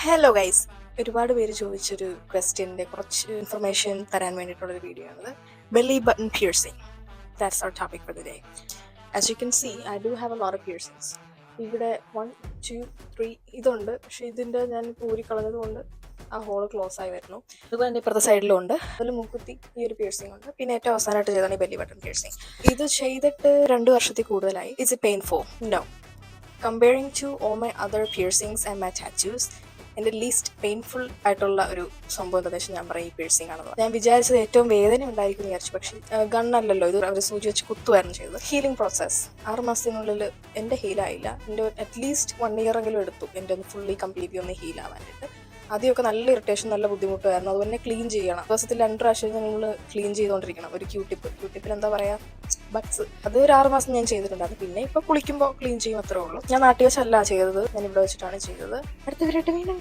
Hello guys, ഒരുപാട് പേര് ചോദിച്ചൊരു ക്വസ്റ്റ്യൻ്റെ കുറച്ച് ഇൻഫർമേഷൻ തരാൻ വേണ്ടിയിട്ടുള്ളൊരു വീഡിയോ ആണത്. Belly button piercing, that's our topic for the day. As you can see, I do have a lot of piercings. ഇവിടെ 1, 2, 3 ഇതുണ്ട്, പക്ഷേ ഇതിൻ്റെ ഞാൻ ഊരിക്കളഞ്ഞത് കൊണ്ട് ആ ഹോള് ക്ലോസ് ആയി വരുന്നു. അതുപോലെ തന്നെ ഇപ്പുറത്തെ സൈഡിലും ഉണ്ട്. അതിൽ മൂക്കുത്തി ഈ ഒരു പിയർസിംഗ് ഉണ്ട്. പിന്നെ ഏറ്റവും അവസാനമായിട്ട് ചെയ്താണ് ഈ ബെല്ലി ബട്ടൺ പിയർസിംഗ്. ഇത് ചെയ്തിട്ട് 2 വർഷത്തിൽ കൂടുതലായി. It's a painful? No. Comparing to all my other piercings and my tattoos, എൻ്റെ ലീസ്റ്റ് പെയിൻഫുൾ ആയിട്ടുള്ള ഒരു സംഭവം എന്താ വെച്ചാൽ ഞാൻ പറയും ഈ പിയർസിംഗ് ആണെന്ന്. ഞാൻ വിചാരിച്ചത് ഏറ്റവും വേദന ഉണ്ടായിരിക്കും എന്ന് വിചാരിച്ചു, പക്ഷേ ഗണ്ണല്ലല്ലോ, ഇത് അവർ സൂചി വെച്ച് കുത്തുമായിരുന്നു ചെയ്തത്. ഹീലിംഗ് പ്രോസസ്സ് 6 മാസത്തിനുള്ളിൽ എൻ്റെ ഹീലായില്ല. എൻ്റെ അറ്റ്ലീസ്റ്റ് 1 year എങ്കിലും എടുത്തു എൻ്റെ ഒന്ന് ഫുള്ളി കംപ്ലീറ്റ്ലി ഒന്ന് ഹീൽ ആവാനായിട്ട്. ആദ്യമൊക്കെ നല്ല ഇറിറ്റേഷൻ, നല്ല ബുദ്ധിമുട്ടായിരുന്നു. അതുപോലെ തന്നെ ക്ലീൻ ചെയ്യണം, ദിവസത്തിൽ 2 പ്രാവശ്യം നിങ്ങൾ ക്ലീൻ ചെയ്തുകൊണ്ടിരിക്കണം. ഒരു ക്യൂട്ടിപ്പിൽ എന്താ പറയുക, ബക്സ്, അത് ഒരു 6 മാസം ഞാൻ ചെയ്തിട്ടുണ്ടായിരുന്നു. പിന്നെ ഇപ്പോൾ കുളിക്കുമ്പോൾ ക്ലീൻ ചെയ്യും, അത്രേ ഉള്ളൂ. ഞാൻ നാട്ടിൽ വെച്ചല്ല ചെയ്തത്, ഞാൻ ഇവിടെ വെച്ചിട്ടാണ് ചെയ്തത്. അടുത്ത വീണ്ടും